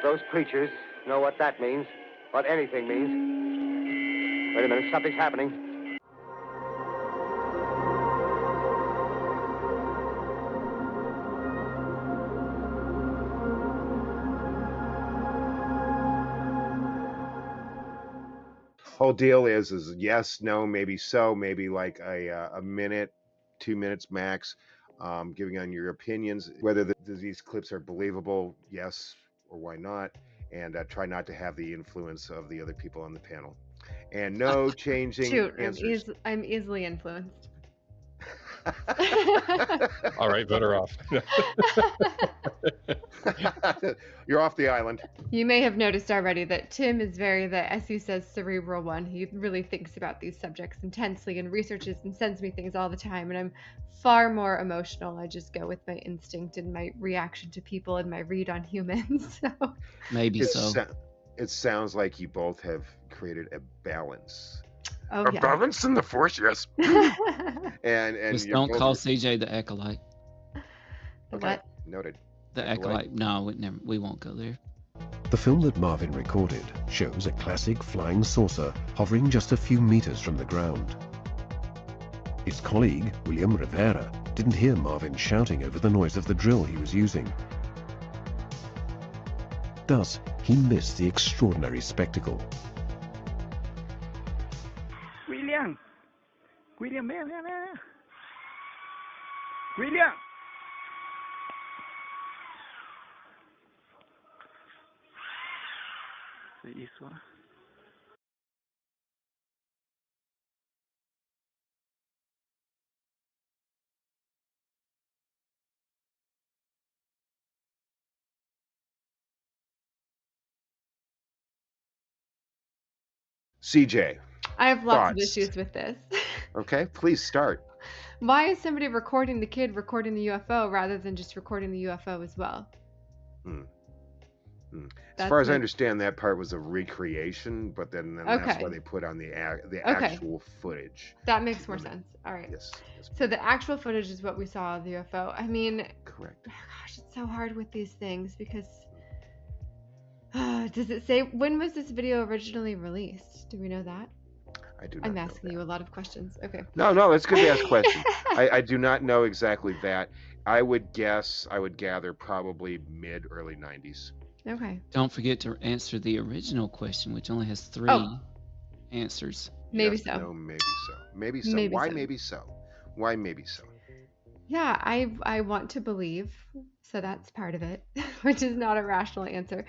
Those creatures know what that means, what anything means. Wait a minute, something's happening. Whole deal is yes, no, maybe so, maybe like a minute, 2 minutes max, giving on your opinions, whether these clips are believable, yes, or why not, and try not to have the influence of the other people on the panel. And no changing Shoot, answers. I'm easily influenced. All right, better off. You're off the island. You may have noticed already that Tim is as he says, cerebral one. He really thinks about these subjects intensely and researches and sends me things all the time. And I'm far more emotional. I just go with my instinct and my reaction to people and my read on humans. So Maybe so. It sounds like you both have created a balance. Oh, A yeah. balance in the force, yes. And Just don't call CJ the acolyte. Okay, What? noted. The acolyte. No, we won't go there. The film that Marvin recorded shows a classic flying saucer hovering just a few meters from the ground. His colleague, William Rivera, didn't hear Marvin shouting over the noise of the drill he was using. Thus, he missed the extraordinary spectacle. William, William. Se hizo. CJ. I have lots of Thoughts? issues with this. Okay, please start. Why is somebody recording the kid recording the UFO rather than just recording the UFO as well? As far as I understand, that part was a recreation, but then that's why they put on the actual footage. That makes more sense. All right. Yes. So the actual footage is what we saw of the UFO. I mean, Correct. Oh gosh, it's so hard with these things because does it say when was this video originally released? Do we know that? I do not I'm know asking that. you a lot of questions. Okay. No, it's good to ask questions. I do not know exactly that. I would gather probably early 90s. Okay. Don't forget to answer the original question, which only has 3 answers. Maybe Yes, so. No, maybe so. Maybe so. Maybe Why so. maybe so? Why maybe so? Yeah, I want to believe, so that's part of it, which is not a rational answer.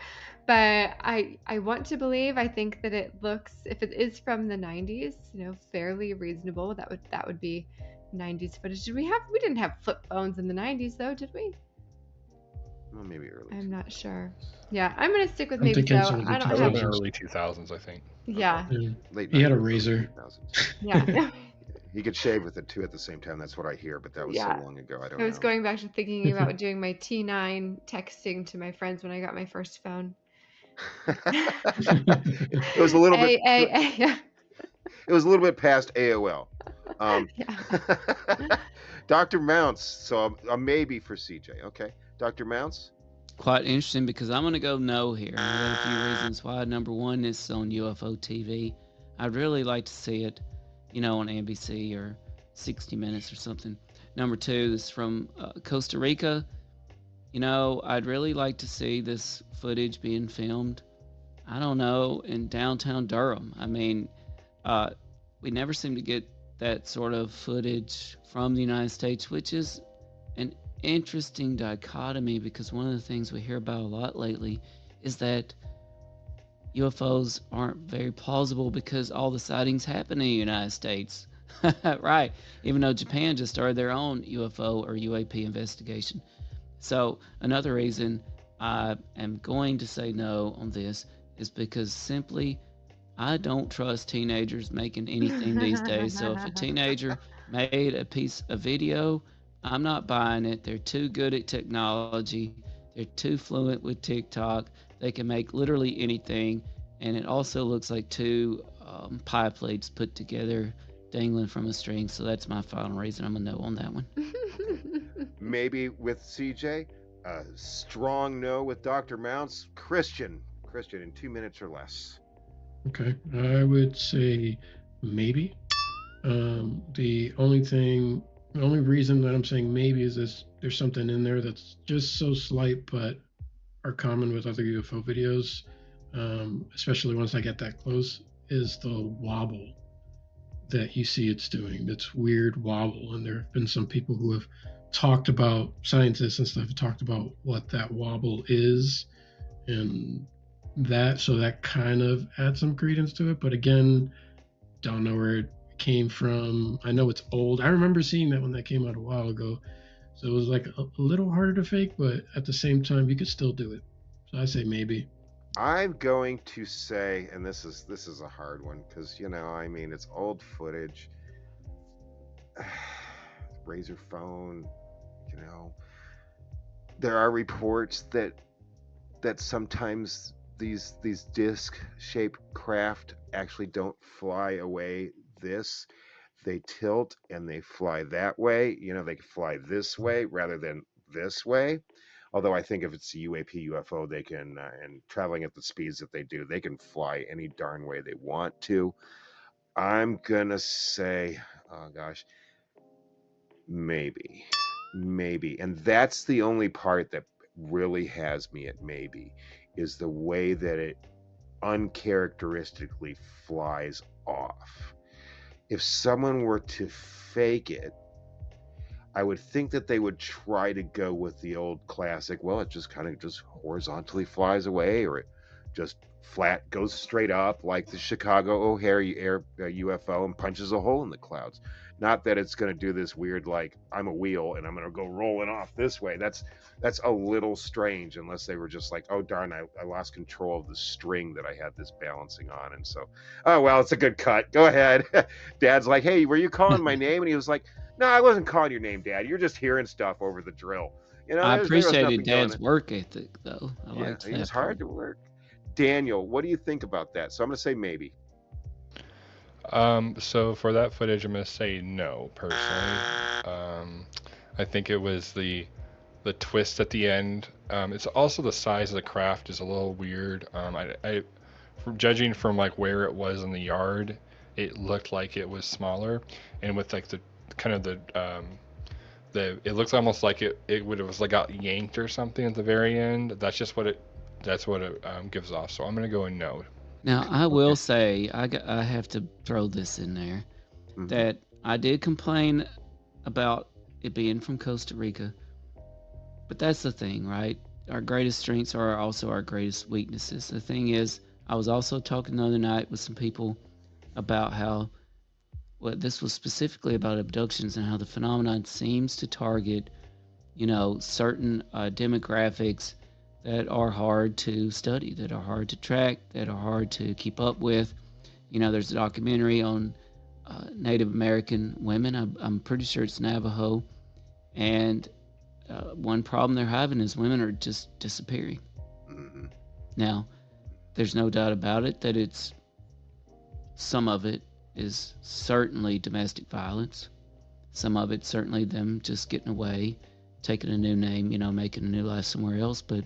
But I want to believe. I think that it looks, if it is from the 90s, fairly reasonable. That would be 90s footage. We didn't have flip phones in the 90s though, did we? Well, maybe early. I'm not sure. Yeah, I'm gonna stick with I'm maybe thinking so. some of the I don't That have. was early 2000s, I think. Yeah. Late He had a 90s, razor. 2000s. Yeah. He could shave with it too at the same time. That's what I hear, but that was so long ago. I don't know. I was going back to thinking about doing my T9 texting to my friends when I got my first phone. It was a little bit. It was a little bit past AOL. Dr. Mounts. So a maybe for CJ. Okay, Dr. Mounts. Quite interesting because I'm going to go no here. I got a few reasons why. Number one, it's on UFO TV. I'd really like to see it, on NBC or 60 Minutes or something. Number two, this is from Costa Rica. I'd really like to see this footage being filmed, I don't know, in downtown Durham. I mean, we never seem to get that sort of footage from the United States, which is an interesting dichotomy because one of the things we hear about a lot lately is that UFOs aren't very plausible because all the sightings happen in the United States. Right. Even though Japan just started their own UFO or UAP investigation. So another reason I am going to say no on this is because simply I don't trust teenagers making anything these days. So if a teenager made a piece of video, I'm not buying it. They're too good at technology. They're too fluent with TikTok. They can make literally anything. And it also looks like two pie plates put together dangling from a string. So that's my final reason. I'm a no on that one. Maybe with CJ, a strong no with Dr. Mounts. Christian in 2 minutes or less. Okay, I would say maybe. The only reason that I'm saying maybe is this: there's something in there that's just so slight, but are common with other UFO videos, especially once I get that close, is the wobble that you see it's doing. That's weird wobble, and there have been some people who have talked about, scientists and stuff have talked about what that wobble is, and that kind of adds some credence to it. But again, don't know where it came from. I know it's old. I remember seeing that when that came out a while ago. So it was like a little harder to fake, but at the same time, you could still do it. So I say maybe. I'm going to say, and this is a hard one because it's old footage, razor phone. There are reports that sometimes these disc-shaped craft actually don't fly away they tilt and they fly that way. They can fly this way rather than this way. Although I think if it's a UAP UFO, they can, and traveling at the speeds that they do, they can fly any darn way they want to. I'm gonna say, oh gosh, maybe. And that's the only part that really has me at maybe, is the way that it uncharacteristically flies off. If someone were to fake it, I would think that they would try to go with the old classic, well, it just kind of just horizontally flies away, or it just flat goes straight up like the Chicago O'Hare UFO and punches a hole in the clouds. Not that it's going to do this weird, like, I'm a wheel and I'm going to go rolling off this way. That's a little strange, unless they were just like, oh, darn, I lost control of the string that I had this balancing on. And so, oh, well, it's a good cut. Go ahead. Dad's like, hey, were you calling my name? And he was like, no, I wasn't calling your name, Dad. You're just hearing stuff over the drill. I appreciated Dad's work ethic, though. I liked that. It's hard to work. Daniel, what do you think about that? So I'm going to say maybe. So for that footage, I'm going to say no, personally. I think it was the twist at the end. It's also the size of the craft is a little weird. From judging from like where it was in the yard, it looked like it was smaller, and with like the kind of it looks almost like it would have like got yanked or something at the very end. That's what it gives off. So I'm gonna go in no. Now I will say I have to throw this in there, that I did complain about it being from Costa Rica, but that's the thing, right? Our greatest strengths are also our greatest weaknesses. The thing is, I was also talking the other night with some people about how, well, this was specifically about abductions and how the phenomenon seems to target, certain demographics that are hard to study, that are hard to track, that are hard to keep up with. There's a documentary on Native American women. I'm pretty sure it's Navajo. And one problem they're having is women are just disappearing. Mm-hmm. Now, there's no doubt about it that some of it is certainly domestic violence. Some of it certainly them just getting away, taking a new name, making a new life somewhere else. But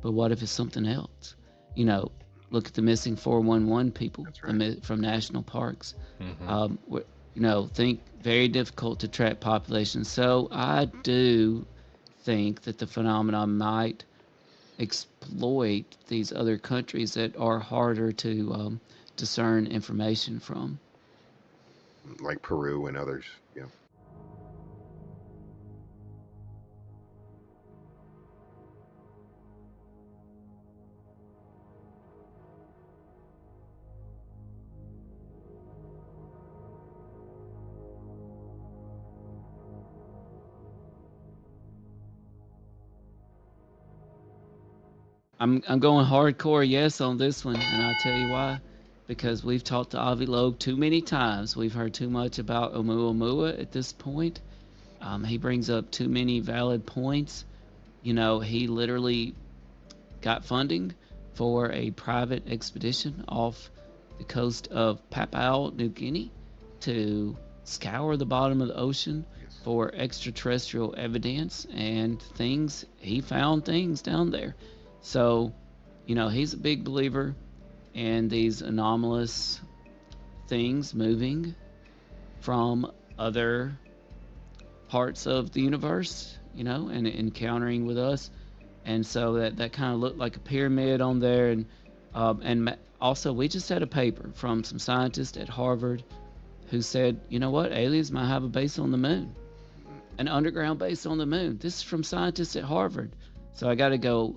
what if it's something else? Look at the missing 411 people. That's right. From national parks. Mm-hmm. Think very difficult to track populations. So I do think that the phenomenon might exploit these other countries that are harder to discern information from, like Peru and others. Yeah. I'm going hardcore yes on this one, and I'll tell you why. Because we've talked to Avi Loeb too many times. We've heard too much about Oumuamua at this point. He brings up too many valid points. He literally got funding for a private expedition off the coast of Papua New Guinea to scour the bottom of the ocean for extraterrestrial evidence and things. He found things down there. So, he's a big believer in these anomalous things moving from other parts of the universe, and encountering with us. And so that kind of looked like a pyramid on there. And also, we just had a paper from some scientists at Harvard who said, you know what, aliens might have a base on the moon, an underground base on the moon. This is from scientists at Harvard. So I got to go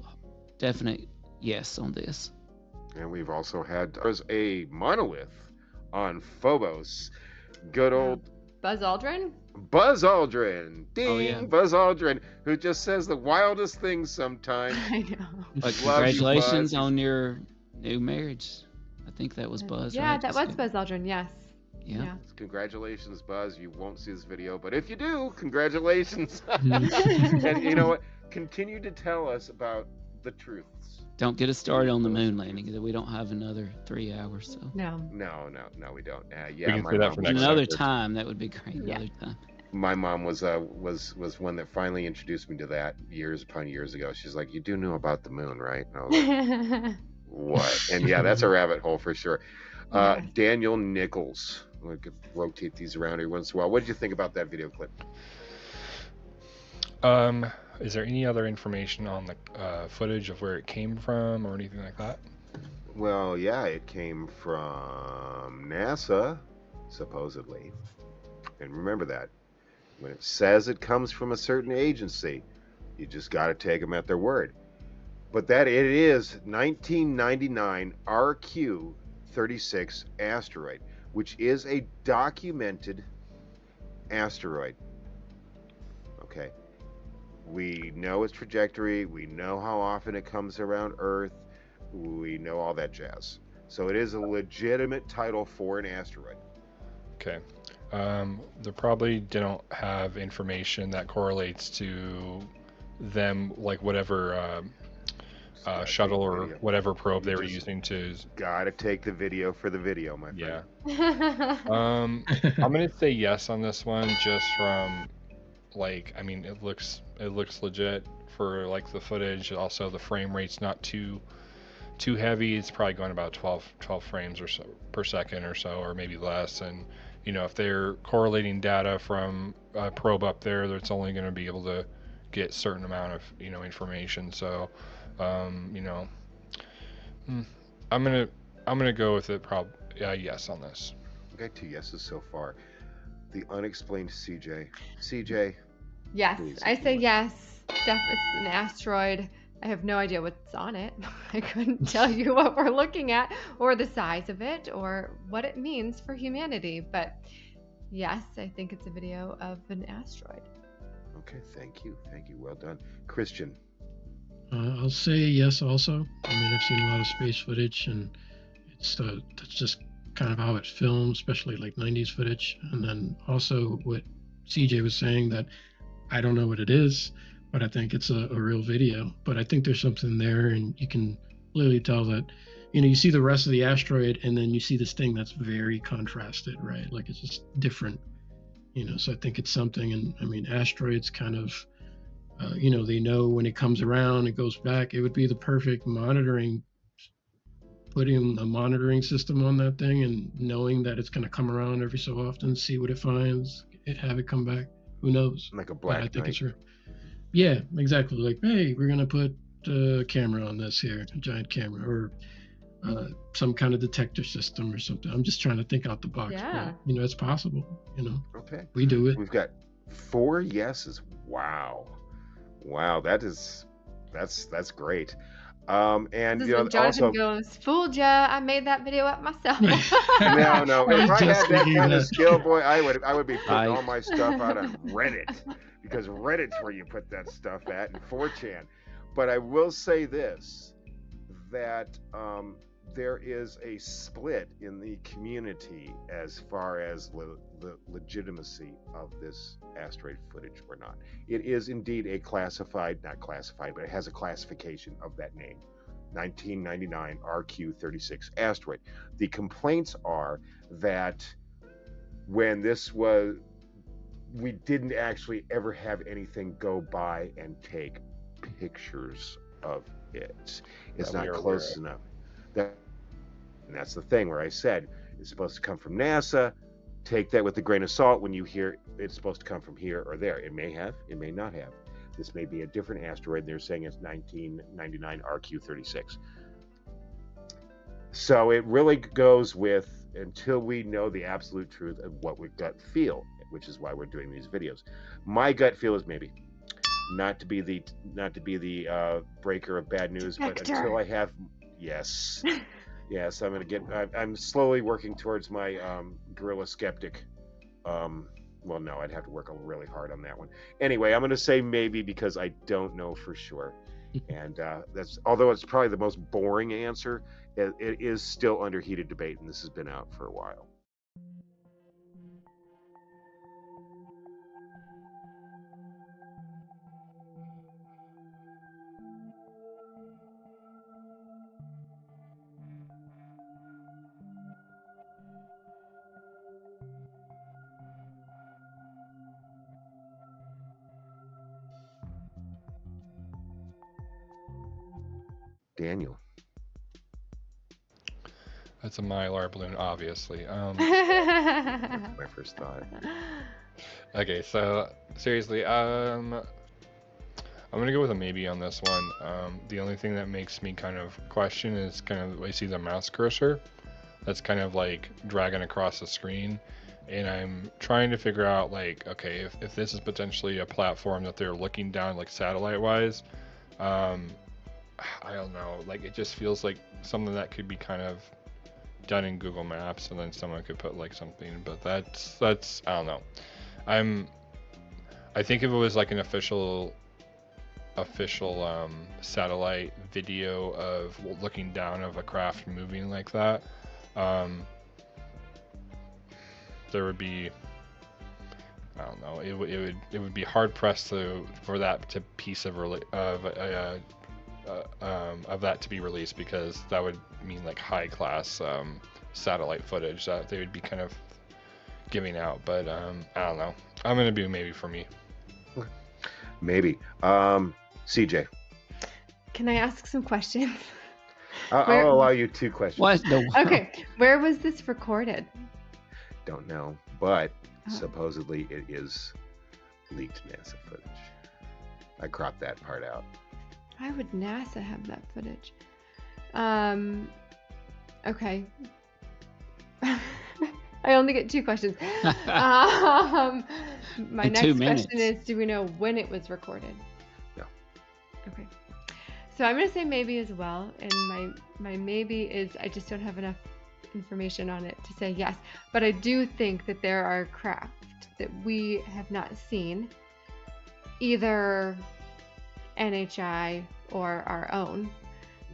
definite yes on this. And we've also had there's a monolith on Phobos. Good old Buzz Aldrin? Buzz Aldrin. Ding, Oh, yeah. Buzz Aldrin, who just says the wildest things sometimes. I know. But Love you, congratulations Buzz. on your new marriage. I think that was Buzz, Yeah, right? that was Buzz Aldrin, yes. Yeah. Congratulations, Buzz. You won't see this video, but if you do, congratulations. Mhm. And you know what? Continue to tell us about the truths. Don't get us started on the moon landing, because we don't have another 3 hours. So No. No, we don't. We Yeah, can my do that mom for was- next another episode. time, that would be great. Yeah. Another time. My mom was one that finally introduced me to that years upon years ago. She's like, "You do know about the moon, right?" And I was like, "What?" And yeah, that's a rabbit hole for sure. Yeah. Daniel Nichols. We could rotate these around every once in a while. What did you think about that video clip? Is there any other information on the footage of where it came from or anything like that? Well, yeah, it came from NASA, supposedly. And remember that. When it says it comes from a certain agency, you just got to take them at their word. But that it is 1999 RQ-36 asteroid, which is a documented asteroid. Okay. We know its trajectory. We know how often it comes around Earth. We know all that jazz. So it is a legitimate title for an asteroid. Okay. They probably don't have information that correlates to them, like whatever shuttle or Video. whatever probe You they were just using to. Gotta take the video for the video, my friend. Yeah. I'm gonna say yes on this one, just from it looks legit for like the footage. Also, the frame rate's not too heavy. It's probably going about 12 frames or so per second or so, or maybe less. And if they're correlating data from a probe up there, that's only going to be able to get certain amount of information. So I'm gonna go with it. Yes on this. I got 2 yeses so far. The unexplained CJ. Yes, Please, I if you say would. yes. It's an asteroid. I have no idea what's on it. I couldn't tell you what we're looking at, or the size of it, or what it means for humanity. But yes, I think it's a video of an asteroid. Okay, thank you. Well done. Christian. I'll say yes also. I mean, I've seen a lot of space footage, and that's just kind of how it's filmed, especially like 90s footage. And then also what CJ was saying, that I don't know what it is, but I think it's a real video. But I think there's something there, and you can clearly tell that, you see the rest of the asteroid, and then you see this thing that's very contrasted, right? Like it's just different, so I think it's something. And I mean, asteroids kind of, they know when it comes around, it goes back. It would be the perfect putting a monitoring system on that thing and knowing that it's going to come around every so often, see what it finds, have it come back. Who knows? Like a But black I think knight. it's real. Yeah, exactly. Like, hey, we're going to put a camera on this here, a giant camera, or some kind of detector system or something. I'm just trying to think out the box. Yeah. But, it's possible. Okay. We do it. We've got 4 yeses. Wow, that's great. And This is when Jonathan also goes, "Fooled ya! I made that video up myself." no. I If was I just had that thinking kind of that. skill, boy, I would be putting I- all my stuff out on Reddit, because Reddit's where you put that stuff at, and 4chan. But I will say this, that there is a split in the community as far as the legitimacy of this asteroid footage or not. It is indeed a not classified, but it has a classification of that name. 1999 RQ-36 asteroid. The complaints are that when we didn't actually ever have anything go by and take pictures of it. It's not close enough. And that's the thing where I said it's supposed to come from NASA. Take that with a grain of salt when you hear it's supposed to come from here or there. It may have, it may not have. This may be a different asteroid. They're saying it's 1999 RQ-36. So it really goes with, until we know the absolute truth of what we gut feel, which is why we're doing these videos. My gut feel is maybe. Not to be the breaker of bad news, but until I have, yes, I'm slowly working towards my gorilla skeptic. Well, no, I'd have to work really hard on that one. Anyway, I'm going to say maybe because I don't know for sure, and that's, although it's probably the most boring answer, it is still under heated debate, and this has been out for a while. Daniel. That's a Mylar balloon, obviously. That's my first thought. Okay, so seriously, I'm gonna go with a maybe on this one. The only thing that makes me kind of question is kind of, I see the mouse cursor that's kind of like dragging across the screen, and I'm trying to figure out, like, okay, if this is potentially a platform that they're looking down, like satellite wise, I don't know, like it just feels like something that could be kind of done in Google Maps, and then someone could put like something, but that's I don't know. I think if it was like an official satellite video of looking down of a craft moving like that, there would be, I don't know, it would be hard pressed for that to piece of that to be released, because that would mean like high class satellite footage that they would be kind of giving out. But I don't know, I'm gonna do maybe for me. Maybe. CJ, Can I ask some questions? I'll allow you 2 questions. What? No. Okay, where was this recorded? Don't know, but supposedly it is leaked NASA footage. I cropped that part out. Why would NASA have that footage? Okay. I only get 2 questions. My In next 2 question minutes. is, do we know when it was recorded? No. Okay. So I'm going to say maybe as well. And my maybe is, I just don't have enough information on it to say yes. But I do think that there are craft that we have not seen, either NHI or our own,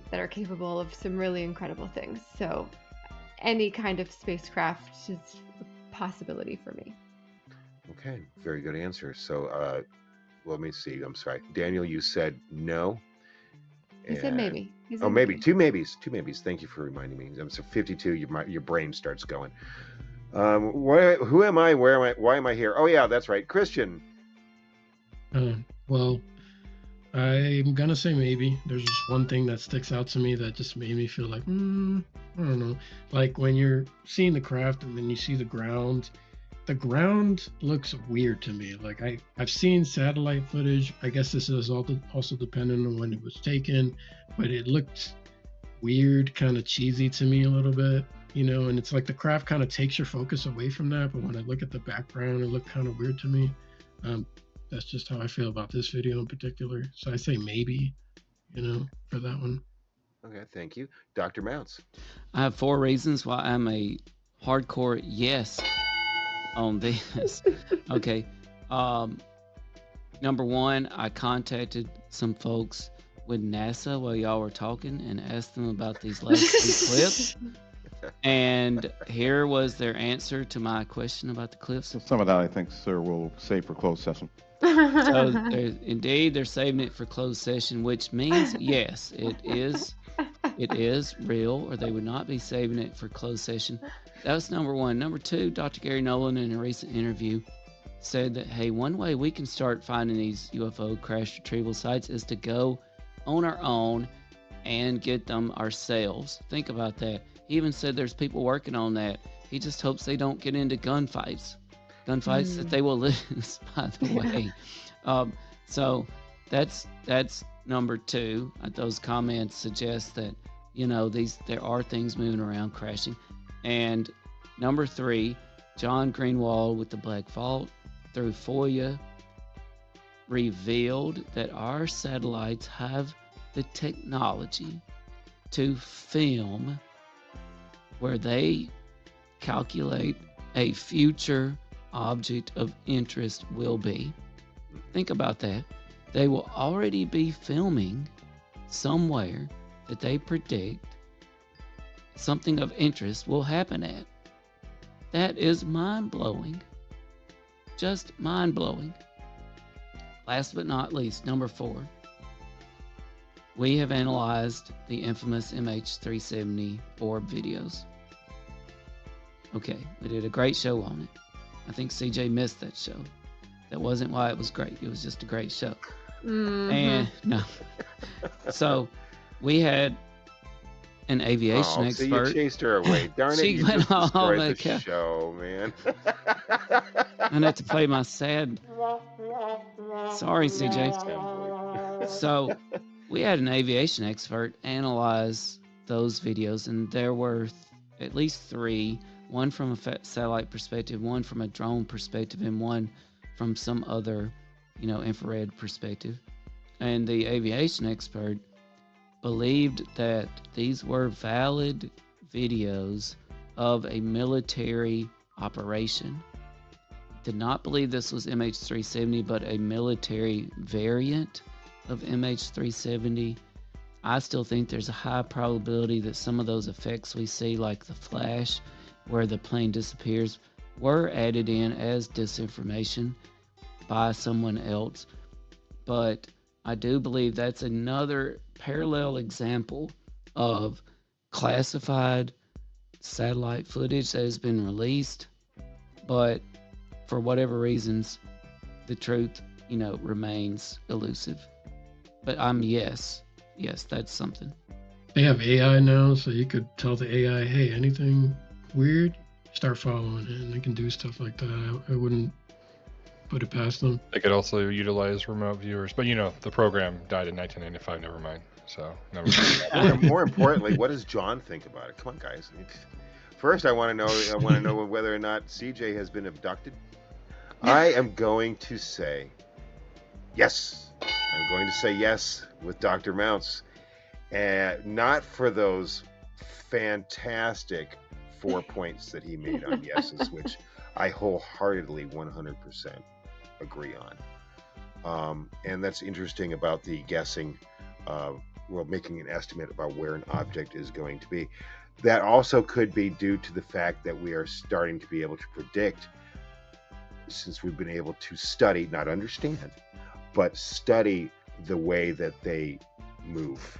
that are capable of some really incredible things. So any kind of spacecraft is a possibility for me. Okay, very good answer. So let me see. I'm sorry. Daniel, you said no. He said maybe. He said Oh, maybe. 2 maybes. 2 maybes. Thank you for reminding me. So 52, your brain starts going. Who am I? Where am I? Why am I here? Oh, yeah, that's right. Christian. Well, I'm gonna say maybe. There's just one thing that sticks out to me that just made me feel like, I don't know. Like when you're seeing the craft and then you see the ground looks weird to me. Like I've seen satellite footage. I guess this is also dependent on when it was taken, but it looked weird, kind of cheesy to me a little bit, and it's like the craft kind of takes your focus away from that. But when I look at the background, it looked kind of weird to me. That's just how I feel about this video in particular. So I say maybe, for that one. Okay, thank you. Dr. Mounts. I have 4 reasons why I'm a hardcore yes on this. Okay. Number 1, I contacted some folks with NASA while y'all were talking and asked them about these last 2 clips. And here was their answer to my question about the clips. Some of that, I think, sir, we'll save for closed session. So indeed, they're saving it for closed session, which means yes, it is it is real, or they would not be saving it for closed session. That was number one. Number two, Dr. Gary Nolan in a recent interview said that, hey, one way we can start finding these UFO crash retrieval sites is to go on our own and get them ourselves. Think about that. He even said there's people working on that. He just hopes they don't get into gunfights that they will lose, by the way. So that's number two. Those comments suggest that, there are things moving around, crashing. And number three, John Greenwald with the Black Vault through FOIA revealed that our satellites have the technology to film where they calculate a future object of interest will be. Think about that. They will already be filming somewhere that they predict something of interest will happen at. That is mind-blowing. Just mind-blowing. Last but not least, number 4. We have analyzed the infamous MH370 orb videos. Okay, we did a great show on it. I think CJ missed that show. That wasn't why it was great. It was just a great show. Mm-hmm. And no. So we had an aviation expert. So you chased her away. Darn it, She you went just destroyed on the show, man. I had to play my sad. Sorry, CJ. So we had an aviation expert analyze those videos, and there were at least 3, one from a satellite perspective, one from a drone perspective, and one from some other, infrared perspective. And the aviation expert believed that these were valid videos of a military operation. Did not believe this was MH370, but a military variant of MH370. I still think there's a high probability that some of those effects we see, like the flash, where the plane disappears, were added in as disinformation by someone else. But I do believe that's another parallel example of classified satellite footage that has been released, but for whatever reasons, the truth, remains elusive. But yes, that's something. They have AI now, so you could tell the AI, hey, anything weird, start following it, and they can do stuff like that. I wouldn't put it past them. They could also utilize remote viewers, but the program died in 1995. Never mind. So never mind. More importantly, what does John think about it? Come on, guys. First, I want to know whether or not CJ has been abducted. I am going to say yes. I'm going to say yes with Dr. Mounts, and not for those fantastic 4 points that he made on yeses, which I wholeheartedly 100% agree on. And that's interesting about the guessing, making an estimate about where an object is going to be. That also could be due to the fact that we are starting to be able to predict, since we've been able to study, not understand, but study the way that they move,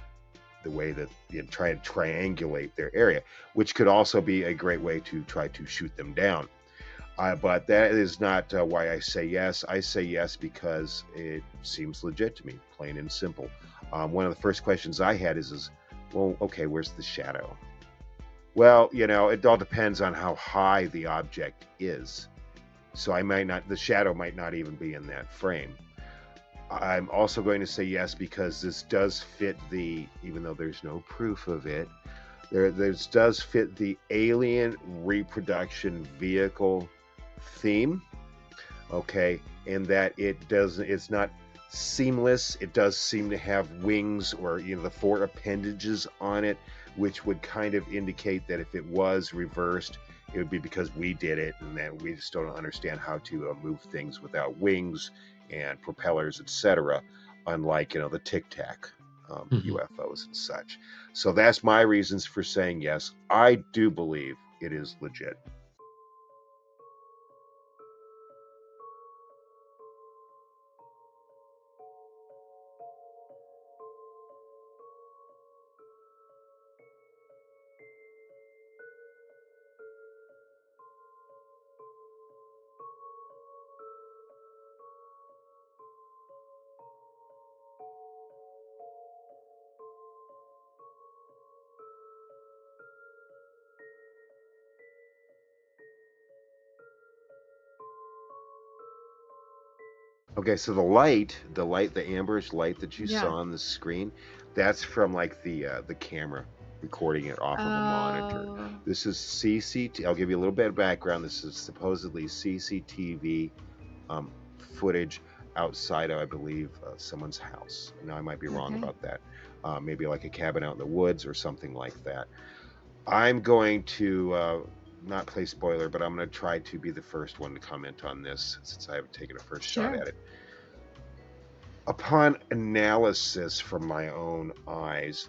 the way that try to triangulate their area, which could also be a great way to try to shoot them down. But that is not why I say yes. I say yes because it seems legit to me, plain and simple. One of the first questions I had is, well, okay, where's the shadow? Well, it all depends on how high the object is. So the shadow might not even be in that frame. I'm also going to say yes because this does fit even though there's no proof of it, this does fit the alien reproduction vehicle theme, okay, in that it's not seamless. It does seem to have wings or the 4 appendages on it, which would kind of indicate that if it was reversed, it would be because we did it, and that we just don't understand how to move things without wings and propellers, etc., unlike the Tic Tac UFOs and such. So that's my reasons for saying yes. I do believe it is legit. Okay, so the amberish light that you Yeah. saw on the screen, that's from like the camera recording it off of a monitor. Oh. This is CCT. I'll give you a little bit of background. This is supposedly CCTV footage outside of, I believe, someone's house. Now I might be wrong Okay. about that. Maybe like a cabin out in the woods or something like that. I'm going to not play spoiler, but I'm going to try to be the first one to comment on this since I haven't taken a first shot Sure. at it. Upon analysis from my own eyes,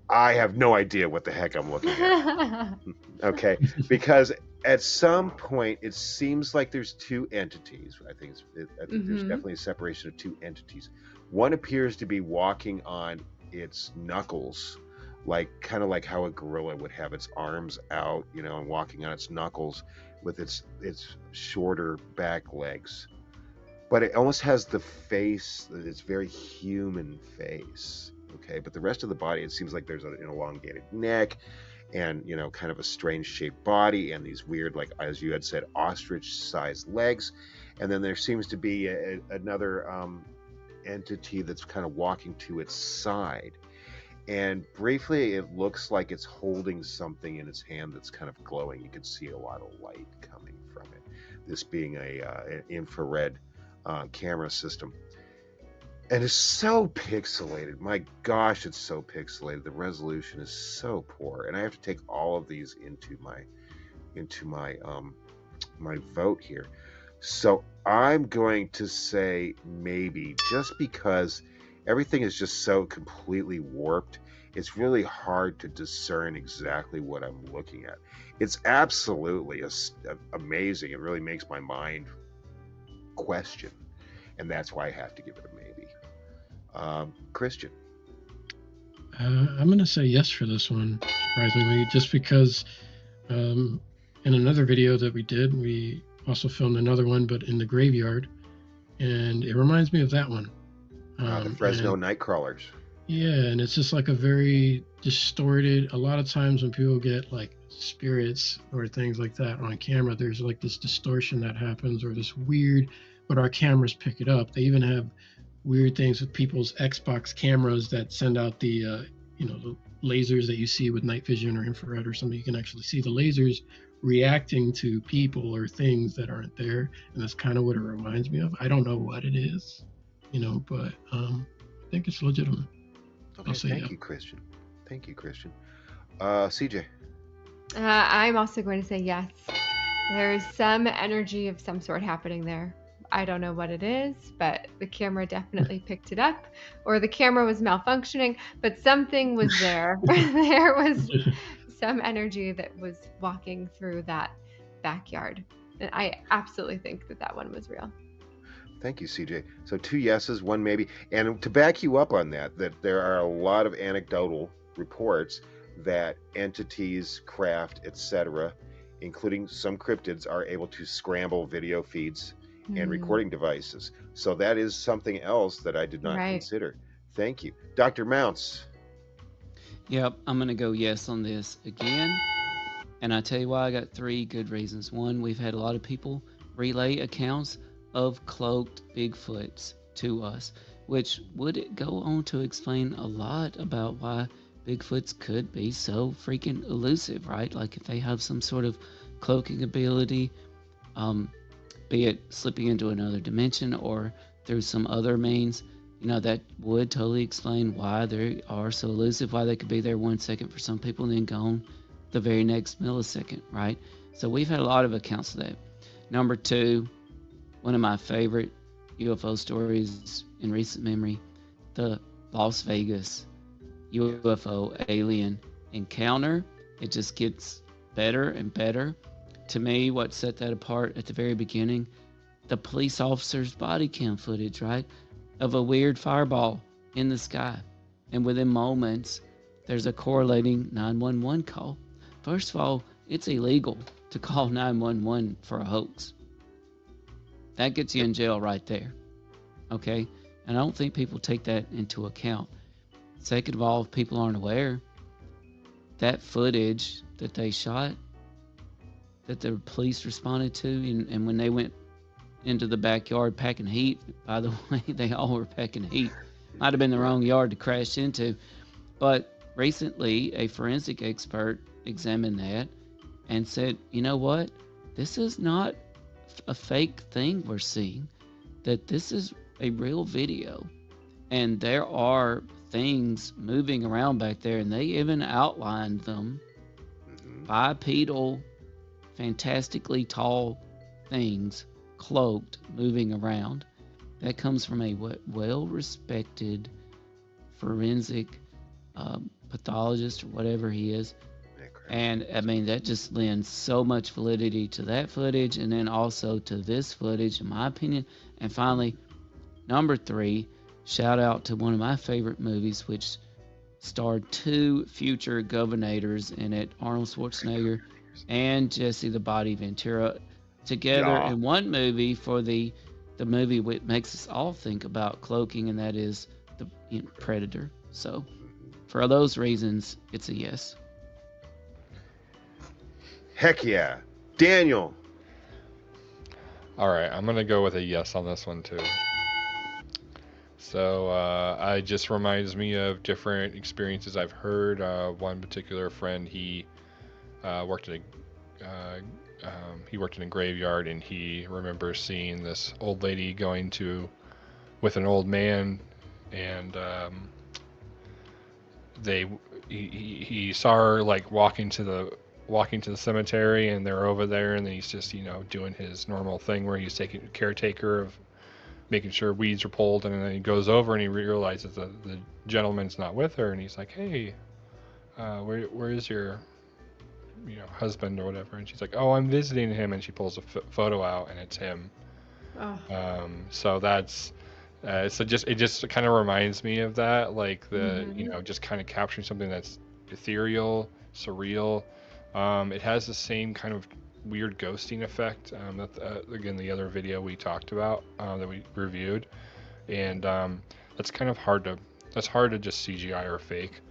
I have no idea what the heck I'm looking at. Okay, because at some point it seems like there's two entities. I think there's definitely a separation of two entities. One appears to be walking on its knuckles, like kind of like how a gorilla would have its arms out, you know, and walking on its knuckles with its shorter back legs. But it almost has the face, it's very human face. Okay, but the rest of the body, it seems like there's an elongated neck and, you know, kind of a strange shaped body and these weird, like, as you had said, ostrich sized legs. And then there seems to be another entity that's kind of walking to its side. And briefly, it looks like it's holding something in its hand that's kind of glowing. You can see a lot of light coming from it. This being an infrared camera system. And it's so pixelated. My gosh, it's so pixelated. The resolution is so poor, and I have to take all of these into my my vote here. So I'm going to say maybe, just because everything is just so completely warped. It's really hard to discern exactly what I'm looking at. It's absolutely amazing. It really makes my mind question, and that's why I have to give it a maybe. Christian. I'm going to say yes for this one, surprisingly, just because in another video that we did, we also filmed another one, but in the graveyard, and it reminds me of that one. The Fresno Nightcrawlers. Yeah, and it's just like a very distorted, a lot of times when people get like spirits or things like that on camera, there's like this distortion that happens or this weird, but our cameras pick it up. They even have weird things with people's Xbox cameras that send out the the lasers that you see with night vision or infrared or something. You can actually see the lasers reacting to people or things that aren't there, and that's kind of what it reminds me of. I don't know what it is, but I think it's legitimate. Okay, thank you, Christian. Thank you, Christian. CJ. I'm also going to say yes. There's some energy of some sort happening there. I don't know what it is, but the camera definitely picked it up, or the camera was malfunctioning, but something was there. There was some energy that was walking through that backyard. And I absolutely think that one was real. Thank you, CJ. So 2 yeses, 1 maybe. And to back you up on that there are a lot of anecdotal reports that entities, craft, etc., including some cryptids, are able to scramble video feeds and recording devices. So that is something else that I did not consider. Thank you. Dr. Mounts. Yep, I'm going to go yes on this again. And I tell you why, I got 3 good reasons. One, we've had a lot of people relay accounts of cloaked Bigfoots to us, which would go on to explain a lot about why Bigfoots could be so freaking elusive, right? Like if they have some sort of cloaking ability, be it slipping into another dimension or through some other means, that would totally explain why they are so elusive, why they could be there 1 second for some people and then gone the very next millisecond, right? So we've had a lot of accounts of that. Number 2, one of my favorite UFO stories in recent memory, the Las Vegas UFO alien encounter. It just gets better and better. To me, what set that apart at the very beginning, the police officer's body cam footage, right, of a weird fireball in the sky. And within moments, there's a correlating 911 call. First of all, it's illegal to call 911 for a hoax. That gets you in jail right there, okay? And I don't think people take that into account. Second of all, if people aren't aware, that footage that they shot, that the police responded to, and when they went into the backyard packing heat. By the way, they all were packing heat. Might have been the wrong yard to crash into. But recently, a forensic expert examined that and said, you know what? This is not a fake thing we're seeing, that this is a real video. And there are things moving around back there, and they even outlined them. Bipedal, fantastically tall things, cloaked, moving around. That comes from a well-respected forensic pathologist or whatever he is. And I mean, that just lends so much validity to that footage, and then also to this footage, in my opinion. And finally, number 3, shout out to one of my favorite movies, which starred 2 future governors in it, Arnold Schwarzenegger and Jesse the Body Ventura, together in one movie for the movie which makes us all think about cloaking, and that is the Predator. So for those reasons, it's a yes. Heck yeah. Daniel. All right, I'm gonna go with a yes on this one too. So it just reminds me of different experiences I've heard. One particular friend, he worked in a graveyard, and he remembers seeing this old lady going with an old man, and he saw her like walking to the cemetery, and they're over there, and then he's just doing his normal thing where he's taking caretaker of making sure weeds are pulled, and then he goes over and he realizes that the gentleman's not with her, and he's like, hey, where is your husband or whatever? And she's like, oh, I'm visiting him, and she pulls a photo out, and it's him. So that's so it just kind of reminds me of that, like the just kind of capturing something that's ethereal, surreal. It has the same kind of weird ghosting effect that again, the other video we talked about that we reviewed, and that's kind of hard to just CGI or fake.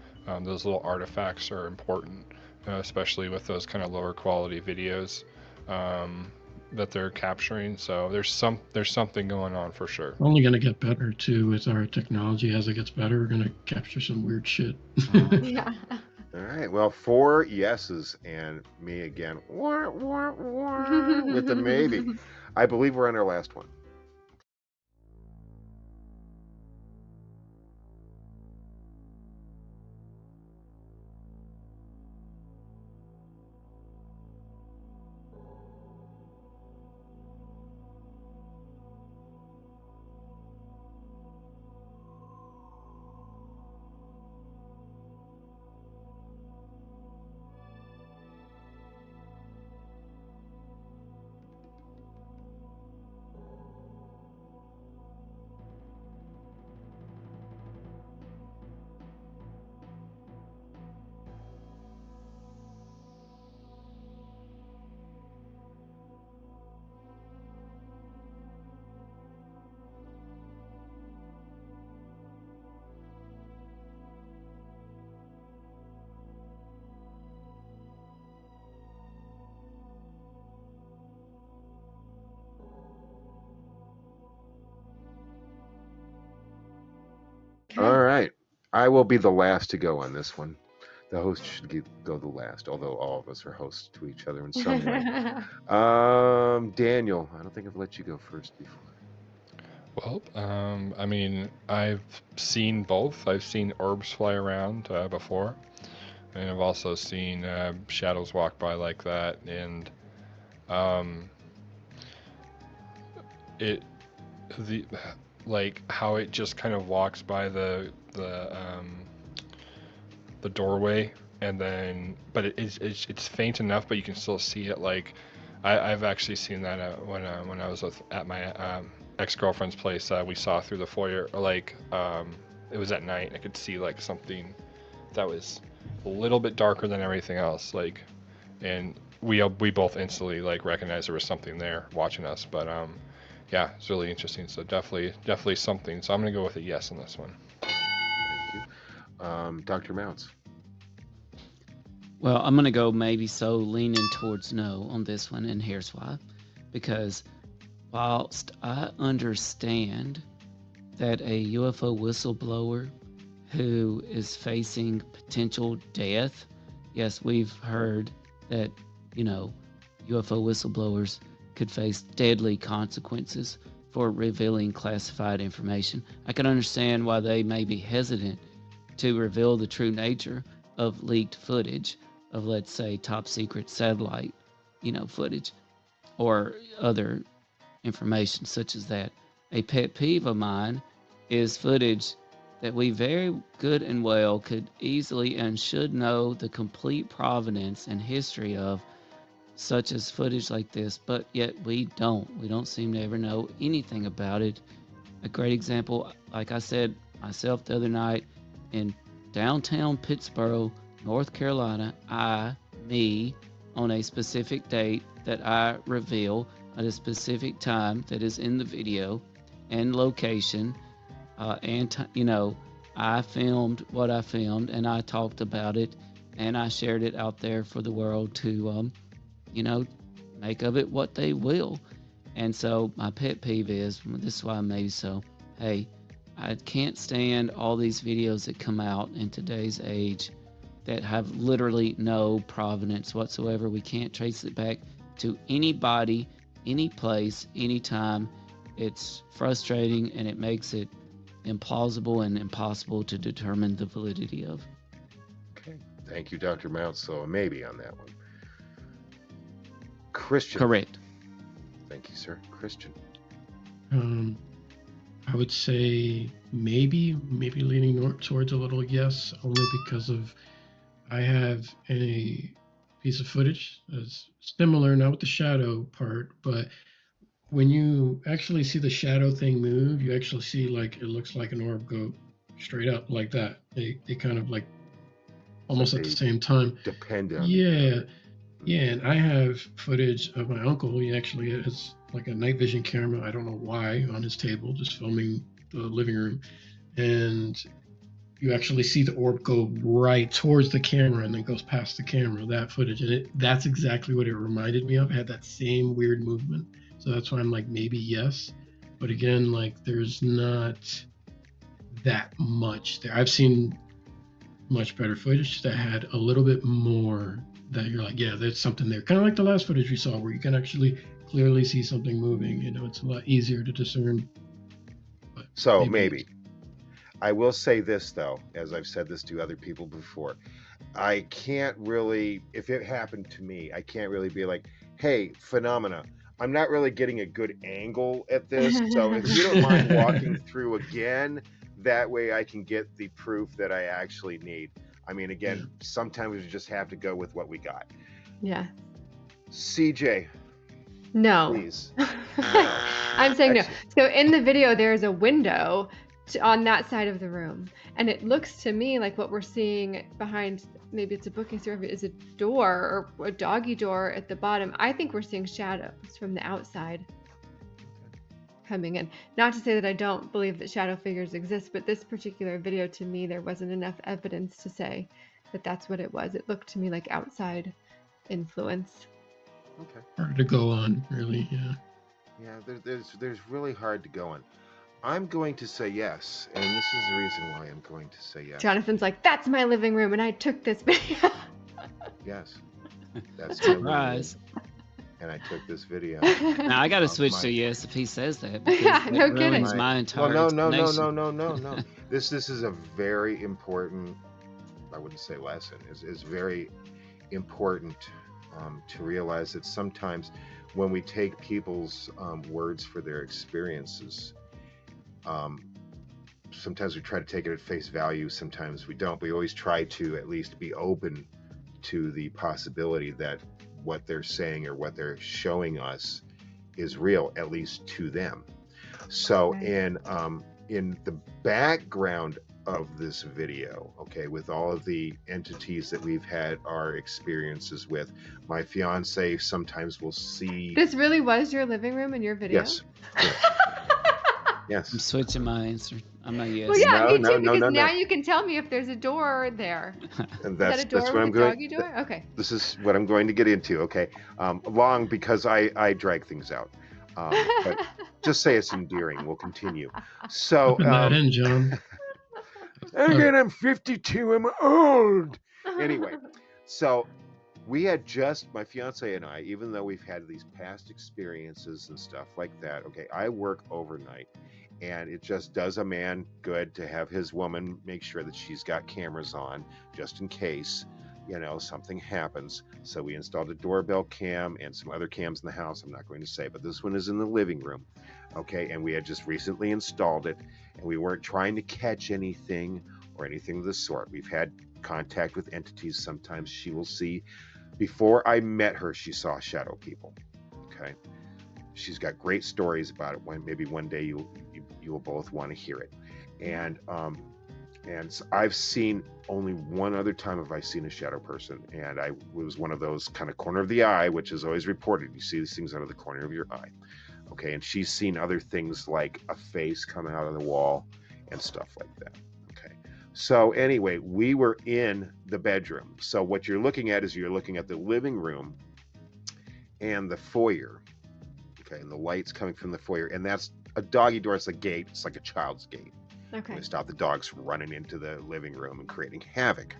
Those little artifacts are important, especially with those kind of lower quality videos that they're capturing. So there's something going on for sure. Only going to get better too with our technology. As it gets better, we're going to capture some weird shit. Yeah. All right. Well, 4 yeses and me again. With the maybe. I believe we're on our last one. All right. I will be the last to go on this one. The host should go the last, although all of us are hosts to each other in some way. Daniel, I don't think I've let you go first before. Well, I mean, I've seen both. I've seen orbs fly around before, and I've also seen shadows walk by like that, and like how it just kind of walks by the doorway, and then it's faint enough, but you can still see it. Like I've actually seen that when I was at my ex-girlfriend's place. We saw through the foyer, like it was at night, and I could see like something that was a little bit darker than everything else, like, and we both instantly like recognized there was something there watching us. But yeah, it's really interesting. So definitely something. So I'm gonna go with a yes on this one. Thank you. Dr. Mounts. Well, I'm going to go maybe so, leaning towards no on this one, and here's why. Because whilst I understand that a UFO whistleblower who is facing potential death, yes, we've heard that, UFO whistleblowers could face deadly consequences for revealing classified information. I can understand why they may be hesitant to reveal the true nature of leaked footage of, let's say, top secret satellite, footage or other information such as that. A pet peeve of mine is footage that we very good and well could easily and should know the complete provenance and history of, such as footage like this, but yet we don't. We don't seem to ever know anything about it. A great example, like I said myself the other night, in downtown Pittsboro, North Carolina, me, on a specific date that I reveal at a specific time that is in the video and location, I filmed what I filmed and I talked about it and I shared it out there for the world to, make of it what they will. And so my pet peeve is, this is why maybe so, hey, I can't stand all these videos that come out in today's age that have literally no provenance whatsoever. We can't trace it back to anybody, any place, anytime. It's frustrating and it makes it implausible and impossible to determine the validity of. Okay. Thank you, Dr. Mount. So a maybe on that one. Christian. Correct. Thank you, sir. Christian. I would say maybe leaning towards a little yes, only because of I have a piece of footage that's similar, not with the shadow part, but when you actually see the shadow thing move, you actually see like it looks like an orb go straight up like that. They kind of like almost at the same time. Depend on Yeah, and I have footage of my uncle. He actually has like a night vision camera, I don't know why, on his table, just filming the living room. And you actually see the orb go right towards the camera and then goes past the camera, that footage. And that's exactly what it reminded me of. It had that same weird movement. So that's why I'm like, maybe yes. But again, like there's not that much there. I've seen much better footage that had a little bit more that you're like, yeah, there's something there. Kind of like the last footage we saw where you can actually clearly see something moving. It's a lot easier to discern. But so maybe. I will say this, though, as I've said this to other people before. I can't really, if it happened to me, I can't really be like, hey, phenomena, I'm not really getting a good angle at this. So if you don't mind walking through again, that way I can get the proof that I actually need. I mean, again, sometimes we just have to go with what we got. Yeah. CJ. No. Please. I'm saying no. So in the video, there's a window on that side of the room. And it looks to me like what we're seeing behind, maybe it's a booking service, is a door or a doggy door at the bottom. I think we're seeing shadows from the outside coming in. Not to say that I don't believe that shadow figures exist, but this particular video, to me, there wasn't enough evidence to say that that's what it was. It looked to me like outside influence. Okay. Hard to go on, really, yeah. Yeah, there's really hard to go on. I'm going to say yes, and this is the reason why I'm going to say yes. Jonathan's like, that's my living room, and I took this video. Yes. That's my living room. Surprise. And I took this video. Now I got to switch to yes if he says that. Because Yeah, no that kidding. ruins my entire no. This is a very important, I wouldn't say lesson, is very important to realize that sometimes when we take people's words for their experiences, sometimes we try to take it at face value, sometimes we don't. We always try to at least be open to the possibility that what they're saying or what they're showing us is real, at least to them. So in the background of this video, okay, with all of the entities that we've had our experiences with, my fiance sometimes will see. This really was your living room in your video? Yes. Yes. I'm switching my answer. I'm not yes. Well, yeah, No, me too, no, because no, now no. you can tell me if there's a door there. And Is that a door that's with what I'm a going. doggy door? Okay. This is what I'm going to get into. Okay, long because I drag things out. But just say it's endearing. We'll continue. So, Putting that in, John. again, I'm 52. I'm old. Anyway, so we had just, my fiance and I, even though we've had these past experiences and stuff like that, okay, I work overnight, and it just does a man good to have his woman make sure that she's got cameras on just in case, something happens. So we installed a doorbell cam and some other cams in the house. I'm not going to say, but this one is in the living room. Okay. And we had just recently installed it, and we weren't trying to catch anything or anything of the sort. We've had contact with entities. Sometimes she will see, before I met her, she saw shadow people. Okay. She's got great stories about it. Maybe one day you will both want to hear it. And so I've seen, only one other time have I seen a shadow person, and it was one of those kind of corner of the eye, which is always reported. You see these things out of the corner of your eye. Okay. And she's seen other things like a face coming out of the wall and stuff like that. Okay. So anyway, we were in the bedroom. So what you're looking at is you're looking at the living room and the foyer. Okay. And the light's coming from the foyer, and that's a doggy door. It's a gate. It's like a child's gate. Okay. To stop the dogs from running into the living room and creating havoc.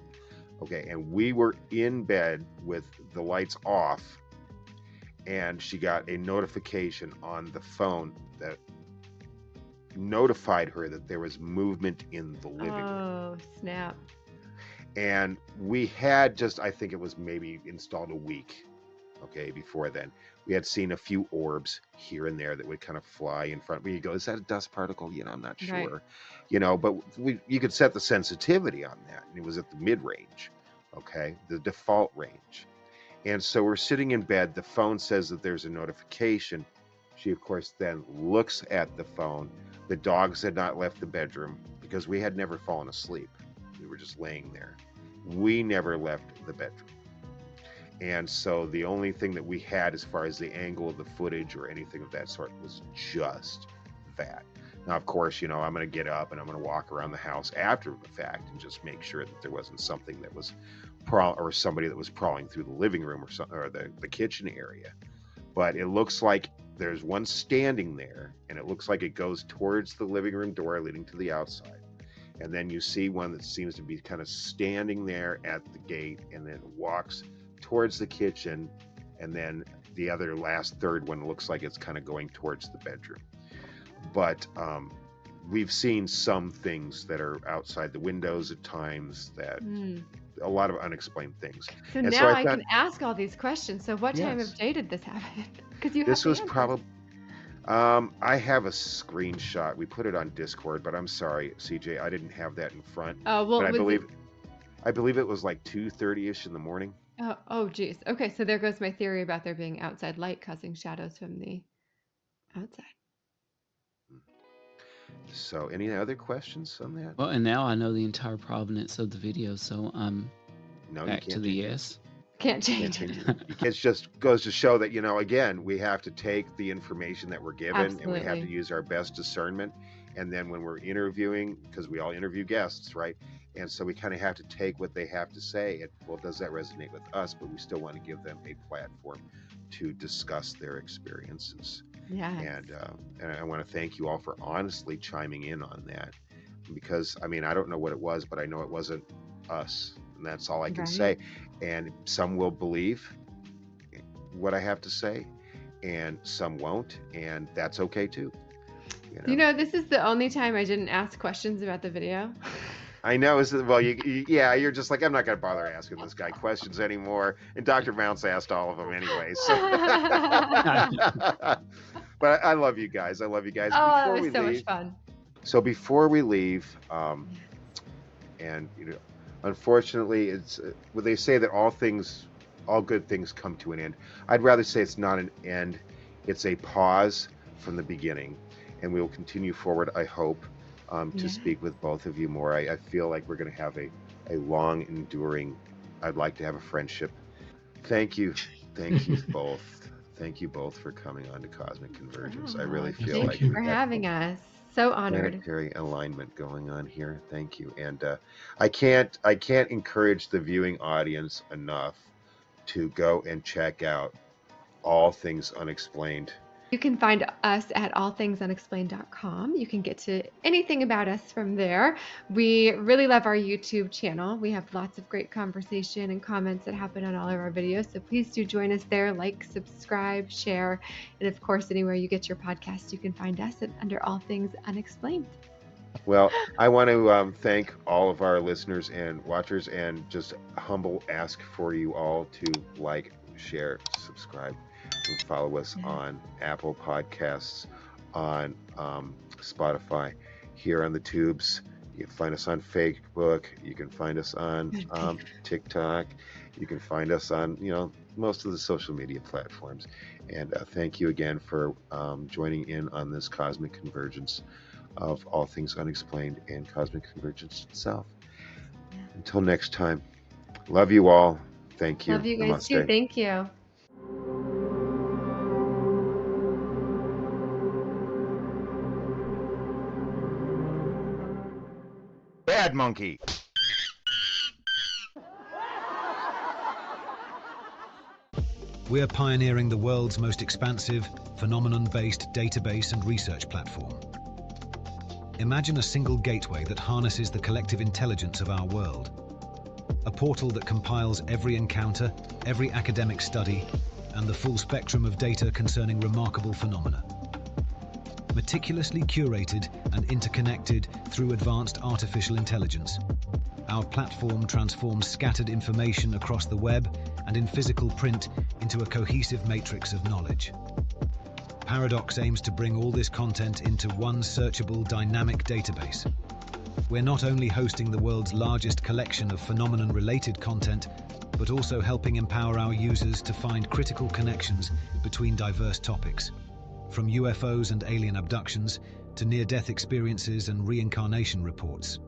Okay. And we were in bed with the lights off, and she got a notification on the phone that notified her that there was movement in the living room. Oh, snap. And we had just, I think it was maybe installed a week, okay, before then. We had seen a few orbs here and there that would kind of fly in front. We go, is that a dust particle? I'm not sure. Right. But you could set the sensitivity on that, and it was at the mid-range, okay, the default range. And so we're sitting in bed. The phone says that there's a notification. She, of course, then looks at the phone. The dogs had not left the bedroom because we had never fallen asleep. We were just laying there. We never left the bedroom. And so the only thing that we had as far as the angle of the footage or anything of that sort was just that. Now, of course, I'm going to get up and I'm going to walk around the house after the fact and just make sure that there wasn't something that was or somebody that was crawling through the living room or something, or the kitchen area. But it looks like there's one standing there, and it looks like it goes towards the living room door leading to the outside. And then you see one that seems to be kind of standing there at the gate, and then walks towards the kitchen, and then the other last third one looks like it's kind of going towards the bedroom. But we've seen some things that are outside the windows at times, that a lot of unexplained things. So and now so I can ask all these questions. So what time of day did this happen? Because this was probably I have a screenshot. We put it on Discord, but I'm sorry, CJ, I didn't have that in front. Oh, well, but I believe it was like 2:30ish in the morning. Oh, geez. Okay, so there goes my theory about there being outside light causing shadows from the outside. So, any other questions on that? Well, and now I know the entire provenance of the video, so I'm back to the yes. Can't change it. It just goes to show that, again, we have to take the information that we're given. Absolutely. And we have to use our best discernment. And then when we're interviewing, because we all interview guests, right? And so we kind of have to take what they have to say. Well, does that resonate with us? But we still want to give them a platform to discuss their experiences. Yeah. And I want to thank you all for honestly chiming in on that. Because, I don't know what it was, but I know it wasn't us. And that's all I can say. And some will believe what I have to say, and some won't. And that's okay, too. This is the only time I didn't ask questions about the video. I know. You're just like, I'm not going to bother asking this guy questions anymore. And Dr. Mounts asked all of them anyway. So. But I love you guys. Oh, that was so much fun. So before we leave, unfortunately, it's they say that all good things come to an end. I'd rather say it's not an end. It's a pause from the beginning. And we will continue forward, I hope, to speak with both of you more. I feel like we're going to have a long, enduring, I'd like to have a friendship. Thank you. Thank you both. Thank you both for coming on to Cosmic Convergence. I really feel like thank you for having us. So honored. Planetary alignment going on here. Thank you. And I can't encourage the viewing audience enough to go and check out All Things Unexplained You can find us at allthingsunexplained.com. You can get to anything about us from there. We really love our YouTube channel. We have lots of great conversation and comments that happen on all of our videos. So please do join us there. Like, subscribe, share. And of course, anywhere you get your podcast, you can find us under All Things Unexplained. Well, I want to thank all of our listeners and watchers, and just humble ask for you all to like, share, subscribe, and follow us on Apple Podcasts, on Spotify, here on the tubes. You can find us on Facebook. You can find us on TikTok. You can find us on, most of the social media platforms. And thank you again for joining in on this Cosmic Convergence of All Things Unexplained and Cosmic Convergence itself. Until next time, love you all. Thank you. Love you guys too. Thank you. Bad monkey. We're pioneering the world's most expansive, phenomenon-based database and research platform. Imagine a single gateway that harnesses the collective intelligence of our world. A portal that compiles every encounter, every academic study, and the full spectrum of data concerning remarkable phenomena. Meticulously curated and interconnected through advanced artificial intelligence, our platform transforms scattered information across the web and in physical print into a cohesive matrix of knowledge. Paradocs aims to bring all this content into one searchable, dynamic database. We're not only hosting the world's largest collection of phenomenon-related content, but also helping empower our users to find critical connections between diverse topics, from UFOs and alien abductions to near-death experiences and reincarnation reports.